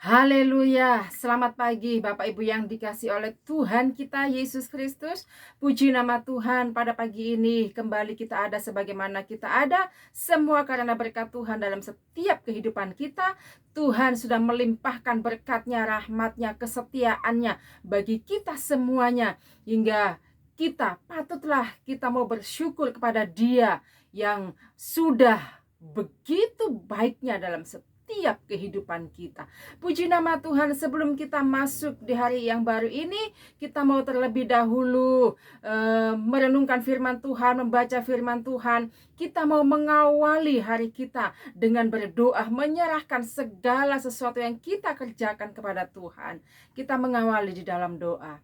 Haleluya, selamat pagi Bapak Ibu yang dikasih oleh Tuhan kita Yesus Kristus. Puji nama Tuhan, pada pagi ini kembali kita ada sebagaimana kita ada. Semua karena berkat Tuhan dalam setiap kehidupan kita. Tuhan sudah melimpahkan berkatnya, rahmatnya, kesetiaannya bagi kita semuanya. Hingga kita mau bersyukur kepada Dia yang sudah begitu baiknya dalam setiap kehidupan kita. Puji nama Tuhan, sebelum kita masuk di hari yang baru ini, kita mau terlebih dahulu merenungkan firman Tuhan, membaca firman Tuhan. Kita mau mengawali hari kita dengan berdoa, menyerahkan segala sesuatu yang kita kerjakan kepada Tuhan. Kita mengawali di dalam doa.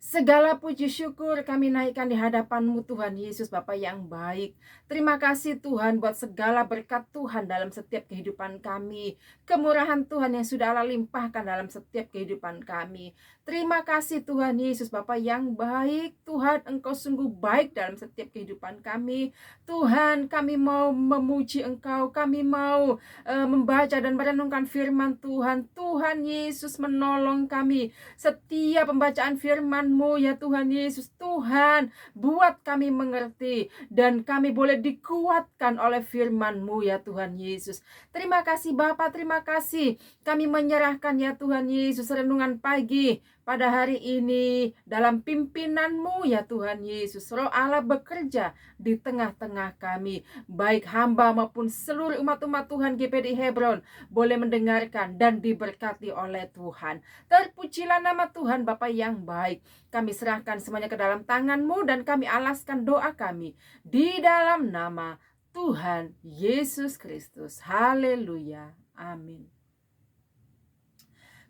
Segala puji syukur kami naikkan di hadapan-Mu Tuhan Yesus Bapa yang baik. Terima kasih Tuhan buat segala berkat Tuhan dalam setiap kehidupan kami. Kemurahan Tuhan yang sudah Allah limpahkan dalam setiap kehidupan kami. Terima kasih Tuhan Yesus Bapa yang baik. Tuhan, Engkau sungguh baik dalam setiap kehidupan kami. Tuhan, kami mau memuji Engkau. Kami mau membaca dan merenungkan firman Tuhan. Tuhan Yesus menolong kami. Setiap pembacaan firman-Mu ya Tuhan Yesus, Tuhan buat kami mengerti dan kami boleh dikuatkan oleh firman-Mu ya Tuhan Yesus. Terima kasih Bapa, terima kasih. Kami menyerahkan ya Tuhan Yesus renungan pagi pada hari ini dalam pimpinan-Mu ya Tuhan Yesus. Roh Allah bekerja di tengah-tengah kami, baik hamba maupun seluruh umat-umat Tuhan GPD Hebron boleh mendengarkan dan diberkati oleh Tuhan. Terpujilah nama Tuhan Bapa yang baik. Kami serahkan semuanya ke dalam tangan-Mu dan kami alaskan doa kami di dalam nama Tuhan Yesus Kristus. Haleluya. Amin.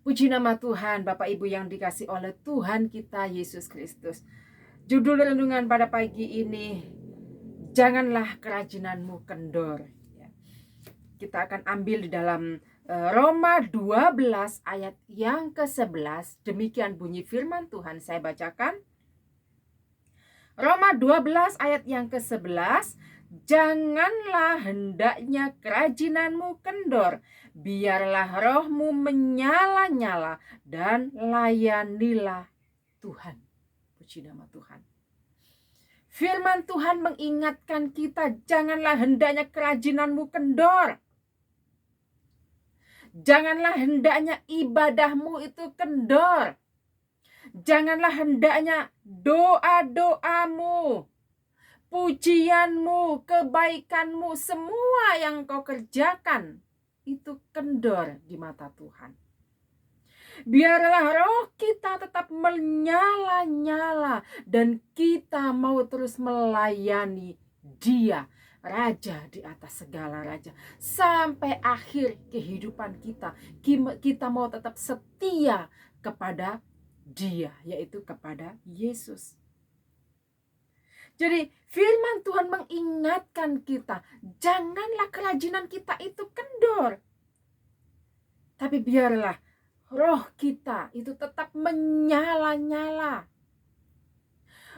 Puji nama Tuhan, Bapak Ibu yang dikasih oleh Tuhan kita Yesus Kristus. Judul renungan pada pagi ini, janganlah kerajinanmu kendor. Kita akan ambil di dalam Roma 12 ayat yang ke-11. Demikian bunyi firman Tuhan, saya bacakan. Roma 12 ayat yang ke-11. Janganlah hendaknya kerajinanmu kendor, biarlah rohmu menyala-nyala dan layanilah Tuhan. Puji nama Tuhan. Firman Tuhan mengingatkan kita, janganlah hendaknya kerajinanmu kendor. Janganlah hendaknya ibadahmu itu kendor. Janganlah hendaknya doa-doamu, pujianmu, kebaikanmu, semua yang kau kerjakan itu kendor di mata Tuhan. Biarlah roh kita tetap menyala-nyala dan kita mau terus melayani Dia, Raja di atas segala raja, sampai akhir kehidupan kita. Kita mau tetap setia kepada Dia, yaitu kepada Yesus. Jadi firman Tuhan mengingatkan kita, janganlah kerajinan kita itu kendor, tapi biarlah roh kita itu tetap menyala-nyala.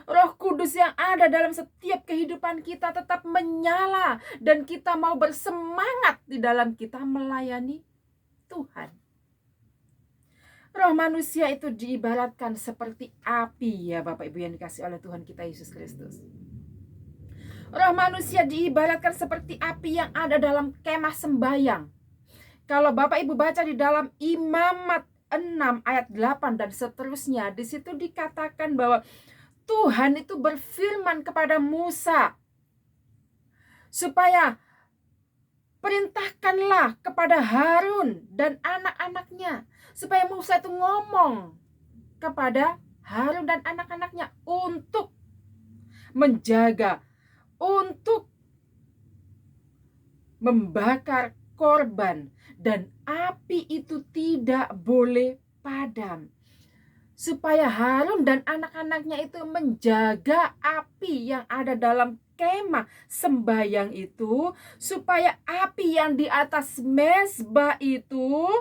Roh Kudus yang ada dalam setiap kehidupan kita tetap menyala, dan kita mau bersemangat di dalam kita melayani Tuhan. Roh manusia itu diibaratkan seperti api ya Bapak Ibu yang dikasih oleh Tuhan kita Yesus Kristus. Roh manusia diibaratkan seperti api yang ada dalam kemah sembayang. Kalau Bapak Ibu baca di dalam Imamat 6 ayat 8 dan seterusnya, di situ dikatakan bahwa Tuhan itu berfirman kepada Musa supaya perintahkanlah kepada Harun dan anak-anaknya, supaya Musa itu ngomong kepada Harun dan anak-anaknya untuk menjaga, untuk membakar korban, dan api itu tidak boleh padam. Supaya Harun dan anak-anaknya itu menjaga api yang ada dalam kemah sembayang itu, supaya api yang di atas mezbah itu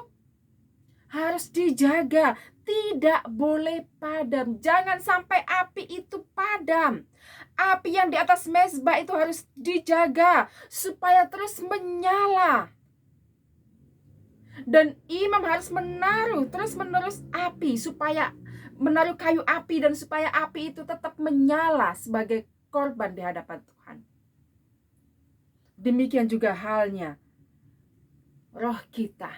harus dijaga, tidak boleh padam. Jangan sampai api itu padam. Api yang di atas mezbah itu harus dijaga supaya terus menyala. Dan imam harus menaruh terus-menerus api, supaya menaruh kayu api, dan supaya api itu tetap menyala sebagai korban di hadapan Tuhan. Demikian juga halnya roh kita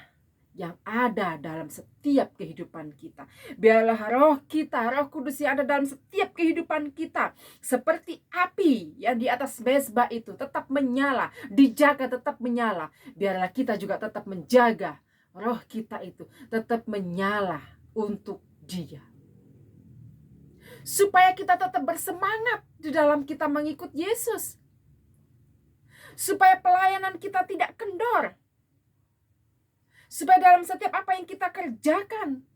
yang ada dalam setiap kehidupan kita. Biarlah roh kita, Roh Kudus yang ada dalam setiap kehidupan kita, seperti api yang di atas mezbah itu tetap menyala, dijaga tetap menyala. Biarlah kita juga tetap menjaga roh kita itu tetap menyala untuk Dia. Supaya kita tetap bersemangat di dalam kita mengikut Yesus. Supaya pelayanan kita tidak kendor. Supaya dalam setiap apa yang kita kerjakan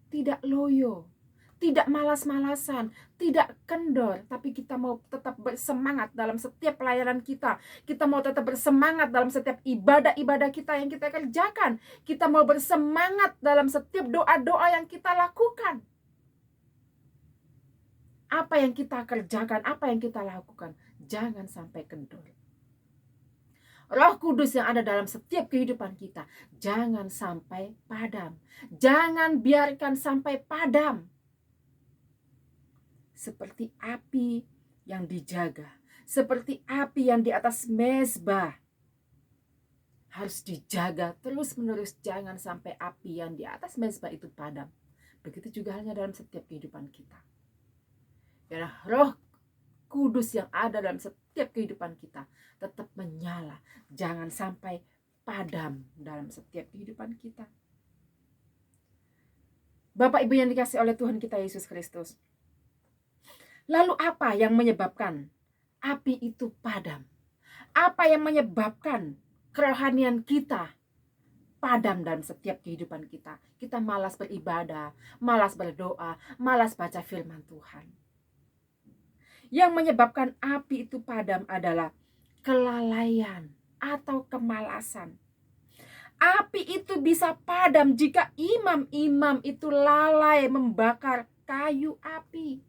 tidak loyo, tidak malas-malasan, tidak kendor, tapi kita mau tetap bersemangat dalam setiap pelayanan kita. Kita mau tetap bersemangat dalam setiap ibadah-ibadah kita yang kita kerjakan. Kita mau bersemangat dalam setiap doa-doa yang kita lakukan. Apa yang kita kerjakan, apa yang kita lakukan, jangan sampai kendor. Roh Kudus yang ada dalam setiap kehidupan kita jangan sampai padam. Jangan biarkan sampai padam. Seperti api yang dijaga, seperti api yang di atas mezbah, harus dijaga terus-menerus. Jangan sampai api yang di atas mezbah itu padam. Begitu juga halnya dalam setiap kehidupan kita. Ya, Roh Kudus yang ada dalam setiap kehidupan kita tetap menyala, jangan sampai padam dalam setiap kehidupan kita. Bapak Ibu yang dikasihi oleh Tuhan kita Yesus Kristus, lalu apa yang menyebabkan api itu padam? Apa yang menyebabkan kerohanian kita padam dalam setiap kehidupan kita? Kita malas beribadah, malas berdoa, malas baca firman Tuhan. Yang menyebabkan api itu padam adalah kelalaian atau kemalasan. Api itu bisa padam jika imam-imam itu lalai membakar kayu api.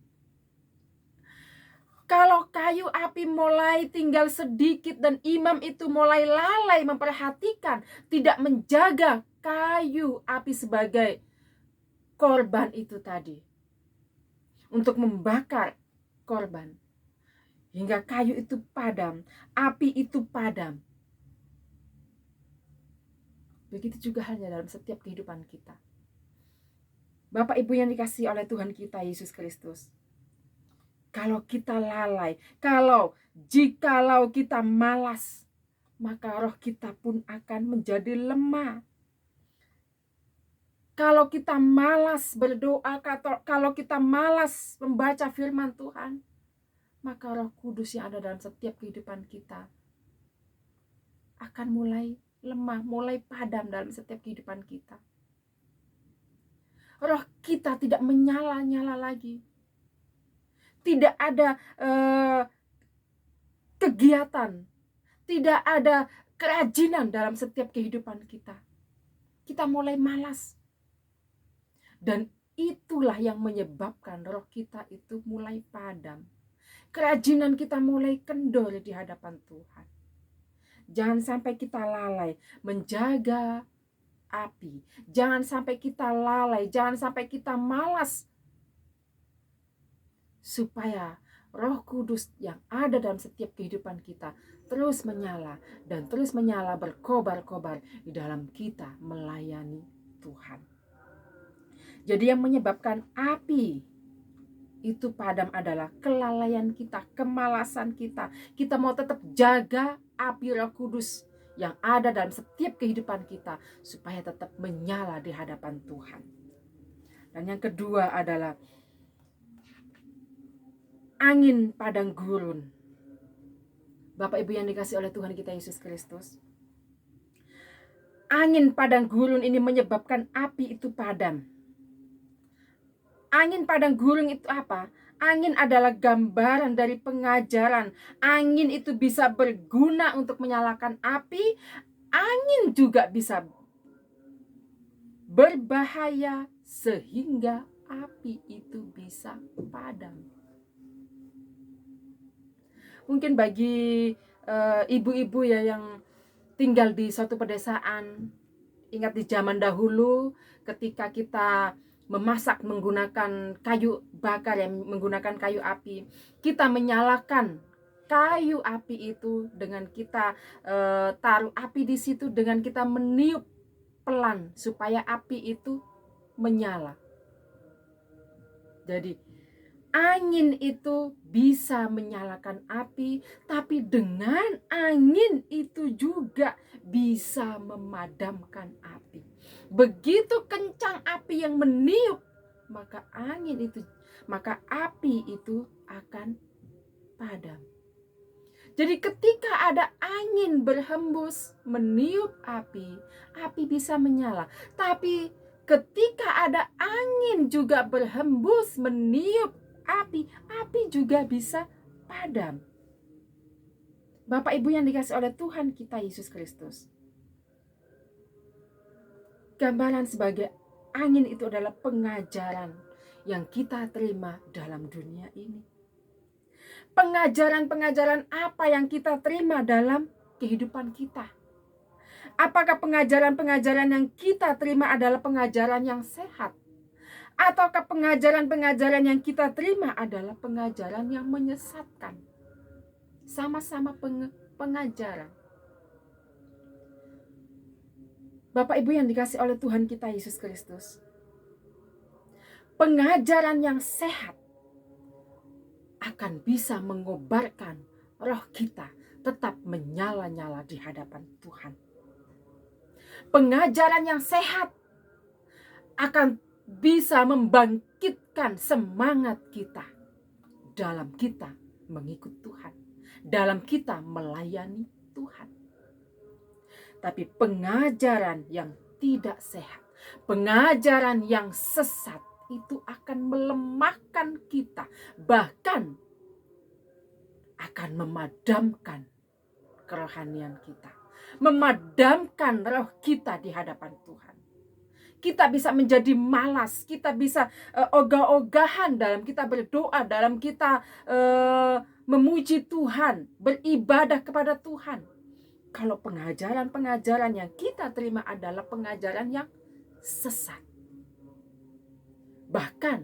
Kalau kayu api mulai tinggal sedikit dan imam itu mulai lalai memperhatikan, tidak menjaga kayu api sebagai korban itu tadi, untuk membakar korban, hingga kayu itu padam, api itu padam. Begitu juga halnya dalam setiap kehidupan kita. Bapak Ibu yang dikasihi oleh Tuhan kita Yesus Kristus, kalau kita lalai, jikalau kita malas, maka roh kita pun akan menjadi lemah. Kalau kita malas berdoa, kalau kita malas membaca firman Tuhan, maka Roh Kudus yang ada dalam setiap kehidupan kita akan mulai lemah, mulai padam dalam setiap kehidupan kita. Roh kita tidak menyala-nyala lagi. Tidak ada kegiatan, tidak ada kerajinan dalam setiap kehidupan kita. Kita mulai malas. Dan itulah yang menyebabkan roh kita itu mulai padam. Kerajinan kita mulai kendor di hadapan Tuhan. Jangan sampai kita lalai menjaga api. Jangan sampai kita lalai, jangan sampai kita malas. Supaya Roh Kudus yang ada dalam setiap kehidupan kita terus menyala dan terus menyala, berkobar-kobar di dalam kita melayani Tuhan. Jadi yang menyebabkan api itu padam adalah kelalaian kita, kemalasan kita. Kita mau tetap jaga api Roh Kudus yang ada dalam setiap kehidupan kita supaya tetap menyala di hadapan Tuhan. Dan yang kedua adalah angin padang gurun. Bapak Ibu yang dikasihi oleh Tuhan kita Yesus Kristus, angin padang gurun ini menyebabkan api itu padam. Angin padang gurun itu apa? Angin adalah gambaran dari pengajaran. Angin itu bisa berguna untuk menyalakan api. Angin juga bisa berbahaya sehingga api itu bisa padam. Mungkin bagi ibu-ibu ya yang tinggal di suatu pedesaan, Ingat di zaman dahulu ketika kita memasak menggunakan kayu bakar, yang menggunakan kayu api, kita menyalakan kayu api itu dengan kita taruh api di situ, dengan kita meniup pelan supaya api itu menyala. Jadi angin itu bisa menyalakan api, tapi dengan angin itu juga bisa memadamkan api. Begitu kencang api yang meniup, maka api itu akan padam. Jadi ketika ada angin berhembus meniup api, api bisa menyala. Tapi ketika ada angin juga berhembus meniup api, api juga bisa padam. Bapak Ibu yang dikasih oleh Tuhan kita Yesus Kristus, gambaran sebagai angin itu adalah pengajaran yang kita terima dalam dunia ini. Pengajaran-pengajaran apa yang kita terima dalam kehidupan kita? Apakah pengajaran-pengajaran yang kita terima adalah pengajaran yang sehat? Ataukah pengajaran-pengajaran yang kita terima adalah pengajaran yang menyesatkan? Sama-sama pengajaran. Bapak Ibu yang dikasih oleh Tuhan kita Yesus Kristus, pengajaran yang sehat akan bisa mengobarkan roh kita tetap menyala-nyala di hadapan Tuhan. Pengajaran yang sehat akan bisa membangkitkan semangat kita dalam kita mengikut Tuhan, dalam kita melayani Tuhan. Tapi pengajaran yang tidak sehat, pengajaran yang sesat, itu akan melemahkan kita, bahkan akan memadamkan kerohanian kita, memadamkan roh kita di hadapan Tuhan. Kita bisa menjadi malas, kita bisa ogah-ogahan dalam kita berdoa, dalam kita memuji Tuhan, beribadah kepada Tuhan. Kalau pengajaran-pengajaran yang kita terima adalah pengajaran yang sesat. Bahkan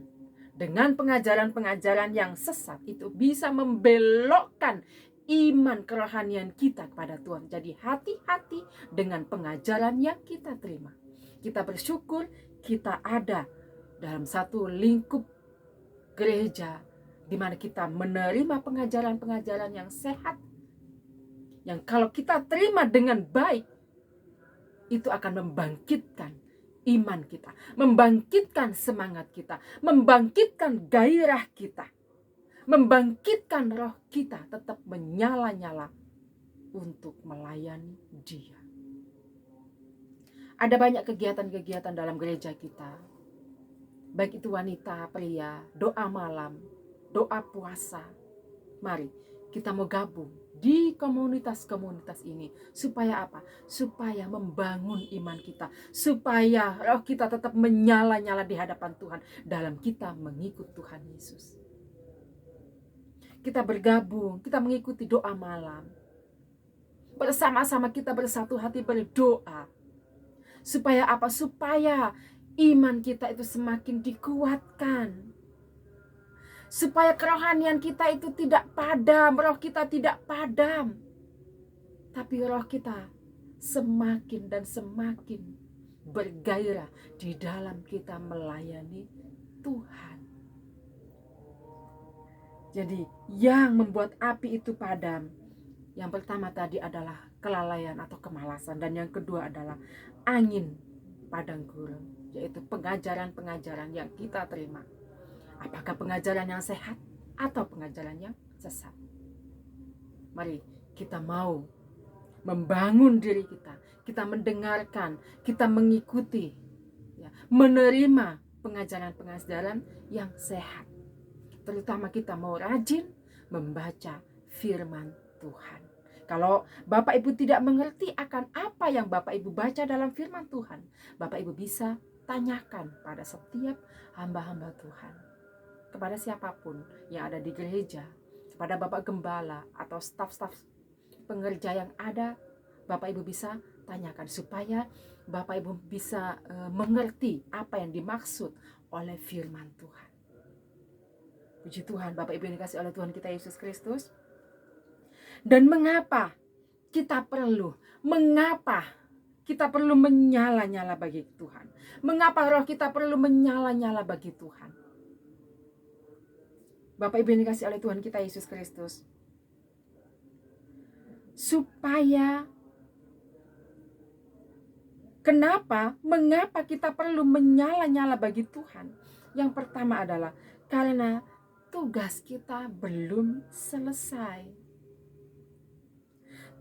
dengan pengajaran-pengajaran yang sesat itu bisa membelokkan iman kerohanian kita kepada Tuhan. Jadi hati-hati dengan pengajaran yang kita terima. Kita bersyukur kita ada dalam satu lingkup gereja di mana kita menerima pengajaran-pengajaran yang sehat, yang kalau kita terima dengan baik, itu akan membangkitkan iman kita, membangkitkan semangat kita, membangkitkan gairah kita, membangkitkan roh kita tetap menyala-nyala untuk melayani Dia. Ada banyak kegiatan-kegiatan dalam gereja kita, baik itu wanita, pria, doa malam, doa puasa. Mari kita mau gabung di komunitas-komunitas ini. Supaya apa? Supaya membangun iman kita. Supaya roh kita tetap menyala-nyala di hadapan Tuhan dalam kita mengikut Tuhan Yesus. Kita bergabung, kita mengikuti doa malam. Bersama-sama kita bersatu hati berdoa. Supaya apa? Supaya iman kita itu semakin dikuatkan. Supaya kerohanian kita itu tidak padam, roh kita tidak padam. Tapi roh kita semakin dan semakin bergairah di dalam kita melayani Tuhan. Jadi yang membuat api itu padam, yang pertama tadi adalah kelalaian atau kemalasan. Dan yang kedua adalah angin padang gurun, yaitu pengajaran-pengajaran yang kita terima. Apakah pengajaran yang sehat atau pengajaran yang sesat? Mari kita mau membangun diri kita. Kita mendengarkan, kita mengikuti, ya, menerima pengajaran-pengajaran yang sehat. Terutama kita mau rajin membaca firman Tuhan. Kalau Bapak Ibu tidak mengerti akan apa yang Bapak Ibu baca dalam firman Tuhan, Bapak Ibu bisa tanyakan pada setiap hamba-hamba Tuhan. Kepada siapapun yang ada di gereja, kepada Bapak Gembala atau staf-staf pengerja yang ada, Bapak Ibu bisa tanyakan supaya Bapak Ibu bisa mengerti apa yang dimaksud oleh firman Tuhan. Puji Tuhan, Bapak Ibu yang dikasihi oleh Tuhan kita Yesus Kristus. Dan mengapa kita perlu menyala-nyala bagi Tuhan? Mengapa roh kita perlu menyala-nyala bagi Tuhan? Bapak Ibu yang dikasihi oleh Tuhan kita Yesus Kristus. Mengapa kita perlu menyala-nyala bagi Tuhan? Yang pertama adalah karena tugas kita belum selesai.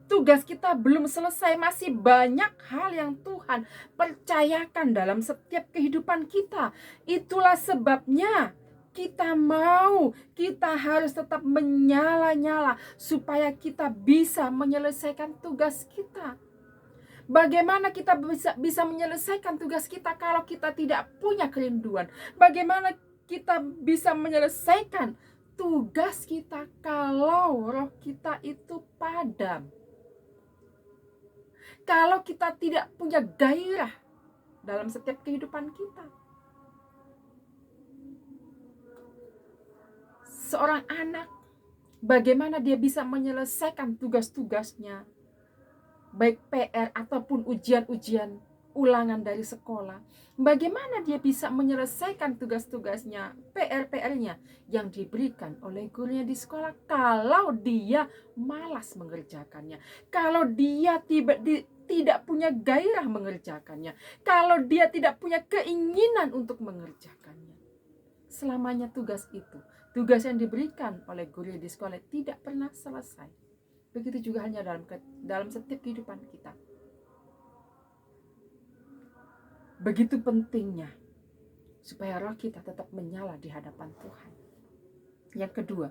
Tugas kita belum selesai, masih banyak hal yang Tuhan percayakan dalam setiap kehidupan kita. Itulah sebabnya kita harus tetap menyala-nyala supaya kita bisa menyelesaikan tugas kita. Bagaimana kita bisa menyelesaikan tugas kita kalau kita tidak punya kerinduan? Bagaimana kita bisa menyelesaikan tugas kita kalau roh kita itu padam? Kalau kita tidak punya gairah dalam setiap kehidupan kita. Seorang anak, bagaimana dia bisa menyelesaikan tugas-tugasnya, baik PR ataupun ujian-ujian ulangan dari sekolah? Bagaimana dia bisa menyelesaikan tugas-tugasnya, PR-nya yang diberikan oleh gurunya di sekolah kalau dia malas mengerjakannya, kalau dia tidak punya gairah mengerjakannya, kalau dia tidak punya keinginan untuk mengerjakannya? Selamanya tugas yang diberikan oleh guru di sekolah tidak pernah selesai. Begitu juga hanya dalam setiap kehidupan kita. Begitu pentingnya supaya roh kita tetap menyala di hadapan Tuhan. Yang kedua,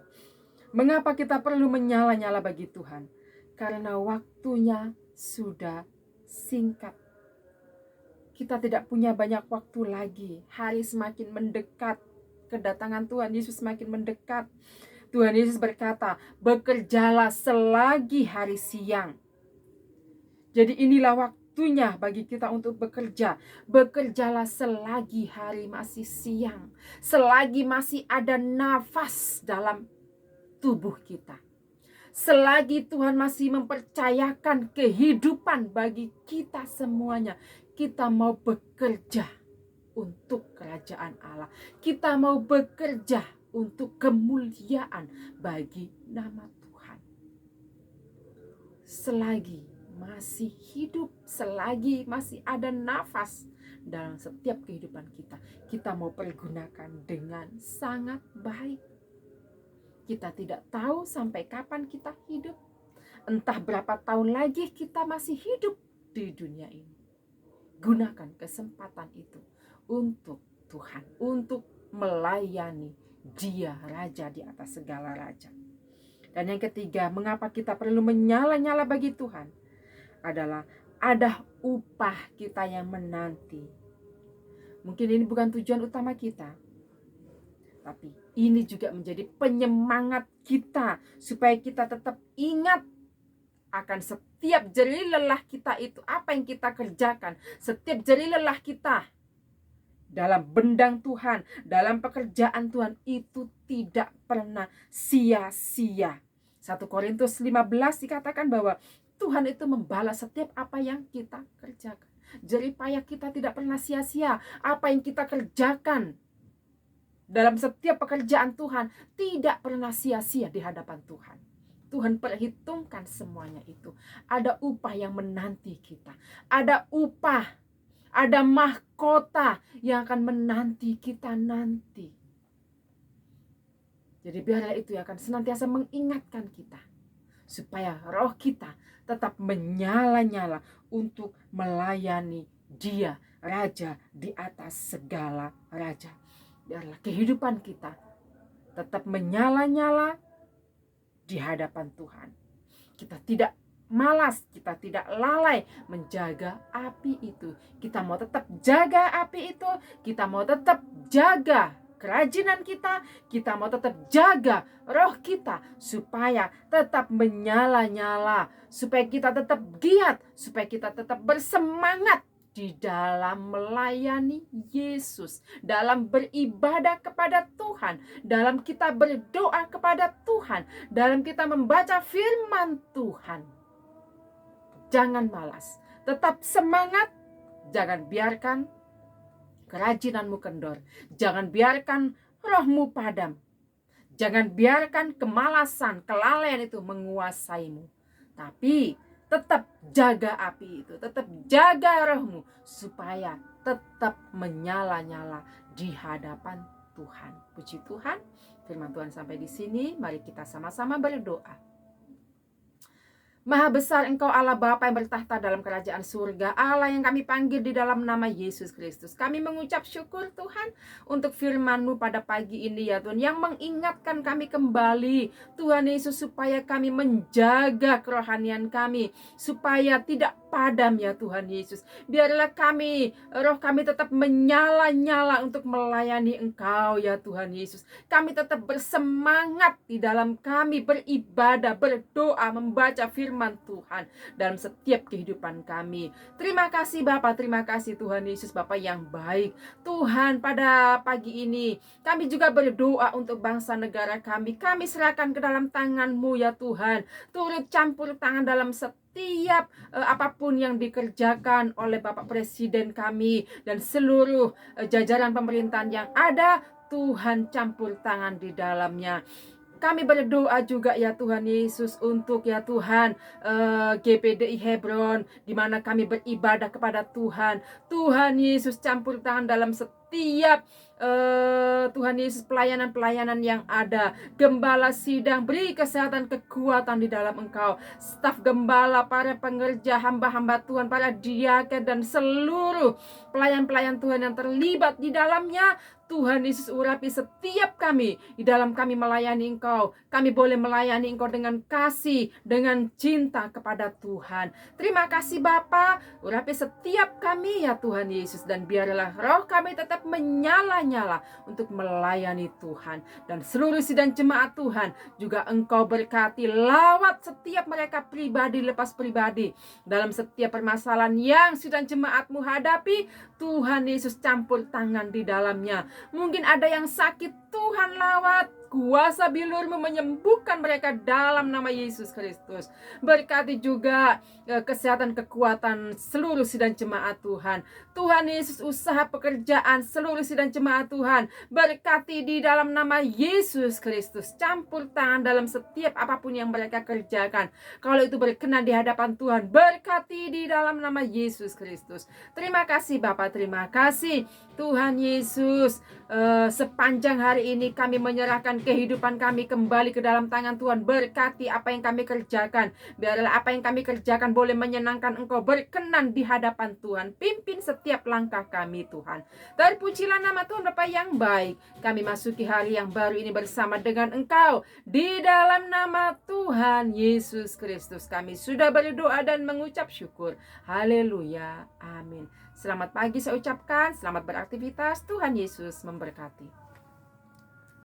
mengapa kita perlu menyala-nyala bagi Tuhan? Karena waktunya sudah singkat. Kita tidak punya banyak waktu lagi. Hari semakin mendekat. Kedatangan Tuhan Yesus semakin mendekat. Tuhan Yesus berkata, bekerjalah selagi hari siang. Jadi inilah waktunya bagi kita untuk bekerja. Bekerjalah selagi hari masih siang. Selagi masih ada nafas dalam tubuh kita. Selagi Tuhan masih mempercayakan kehidupan bagi kita semuanya. Kita mau bekerja untuk kerajaan Allah. Kita mau bekerja untuk kemuliaan bagi nama Tuhan. Selagi masih hidup, selagi masih ada nafas dalam setiap kehidupan kita, kita mau pergunakan dengan sangat baik. Kita tidak tahu sampai kapan kita hidup. Entah berapa tahun lagi kita masih hidup di dunia ini. Gunakan kesempatan itu untuk Tuhan, untuk melayani Dia Raja di atas segala raja. Dan yang ketiga, mengapa kita perlu menyala-nyala bagi Tuhan? Adalah ada upah kita yang menanti. Mungkin ini bukan tujuan utama kita, tapi ini juga menjadi penyemangat kita supaya kita tetap ingat akan setiap jeri lelah kita itu, apa yang kita kerjakan, setiap jeri lelah kita dalam bendang Tuhan, dalam pekerjaan Tuhan itu tidak pernah sia-sia. 1 Korintus 15 dikatakan bahwa Tuhan itu membalas setiap apa yang kita kerjakan. Jerih payah kita tidak pernah sia-sia. Apa yang kita kerjakan dalam setiap pekerjaan Tuhan tidak pernah sia-sia di hadapan Tuhan. Tuhan perhitungkan semuanya itu. Ada upah yang menanti kita. Ada upah. Ada mahkota yang akan menanti kita nanti. Jadi biarlah itu yang akan senantiasa mengingatkan kita. Supaya roh kita tetap menyala-nyala untuk melayani Dia, Raja di atas segala raja. Biarlah kehidupan kita tetap menyala-nyala di hadapan Tuhan. Kita tidak malas, kita tidak lalai menjaga api itu. Kita mau tetap jaga api itu, kita mau tetap jaga kerajinan kita mau tetap jaga roh kita supaya tetap menyala-nyala, supaya kita tetap giat, supaya kita tetap bersemangat di dalam melayani Yesus, dalam beribadah kepada Tuhan, dalam kita berdoa kepada Tuhan, dalam kita membaca firman Tuhan. Jangan malas, tetap semangat, jangan biarkan kerajinanmu kendor, jangan biarkan rohmu padam, jangan biarkan kemalasan, kelalaian itu menguasaimu. Tapi tetap jaga api itu, tetap jaga rohmu supaya tetap menyala-nyala di hadapan Tuhan. Puji Tuhan, firman Tuhan sampai di sini. Mari kita sama-sama berdoa. Maha besar Engkau Allah Bapa yang bertahta dalam kerajaan surga, Allah yang kami panggil di dalam nama Yesus Kristus. Kami mengucap syukur Tuhan untuk firman-Mu pada pagi ini ya Tuhan, yang mengingatkan kami kembali Tuhan Yesus, supaya kami menjaga kerohanian kami, supaya tidak padam ya Tuhan Yesus. Biarlah roh kami tetap menyala-nyala untuk melayani Engkau ya Tuhan Yesus. Kami tetap bersemangat di dalam kami beribadah, berdoa, membaca firman Tuhan dalam setiap kehidupan kami. Terima kasih Bapa, terima kasih Tuhan Yesus, Bapa yang baik. Tuhan, pada pagi ini kami juga berdoa untuk bangsa negara kami. Kami serahkan ke dalam tangan-Mu ya Tuhan. Turut campur tangan dalam setiap apapun yang dikerjakan oleh Bapak Presiden kami dan seluruh jajaran pemerintahan yang ada. Tuhan, campur tangan di dalamnya. Kami berdoa juga ya Tuhan Yesus untuk ya Tuhan GPDI Hebron, di mana kami beribadah kepada Tuhan. Tuhan Yesus, campur tangan dalam setiap Tuhan Yesus pelayanan-pelayanan yang ada. Gembala sidang, beri kesehatan, kekuatan di dalam Engkau. Staf gembala, para pengerja, hamba-hamba Tuhan, para diaken dan seluruh pelayan-pelayan Tuhan yang terlibat di dalamnya. Tuhan Yesus, urapi setiap kami di dalam kami melayani Engkau. Kami boleh melayani Engkau dengan kasih, dengan cinta kepada Tuhan. Terima kasih Bapa, urapi setiap kami ya Tuhan Yesus, dan biarlah roh kami tetap menyala-nyala untuk melayani Tuhan. Dan seluruh sidang jemaat Tuhan juga Engkau berkati, lawat setiap mereka pribadi lepas pribadi dalam setiap permasalahan yang sidang jemaat-Mu hadapi. Tuhan Yesus, campur tangan di dalamnya. Mungkin ada yang sakit, Tuhan lawat. Kuasa bilur-Mu menyembuhkan mereka dalam nama Yesus Kristus. Berkati juga kesehatan, kekuatan seluruh sidang jemaat Tuhan. Tuhan Yesus, usaha pekerjaan seluruh sidang jemaat Tuhan, berkati di dalam nama Yesus Kristus. Campur tangan dalam setiap apapun yang mereka kerjakan. Kalau itu berkenan di hadapan Tuhan, berkati di dalam nama Yesus Kristus. Terima kasih Bapa, terima kasih Tuhan Yesus. Sepanjang hari ini kami menyerahkan kehidupan kami kembali ke dalam tangan Tuhan. Berkati apa yang kami kerjakan. Biarlah apa yang kami kerjakan boleh menyenangkan Engkau, berkenan di hadapan Tuhan. Pimpin setiap langkah kami Tuhan. Terpujilah nama Tuhan Bapa yang baik. Kami masuki hari yang baru ini bersama dengan Engkau. Di dalam nama Tuhan Yesus Kristus kami sudah berdoa dan mengucap syukur. Haleluya. Amin. Selamat pagi saya ucapkan. Selamat beraktivitas. Tuhan Yesus memberkati.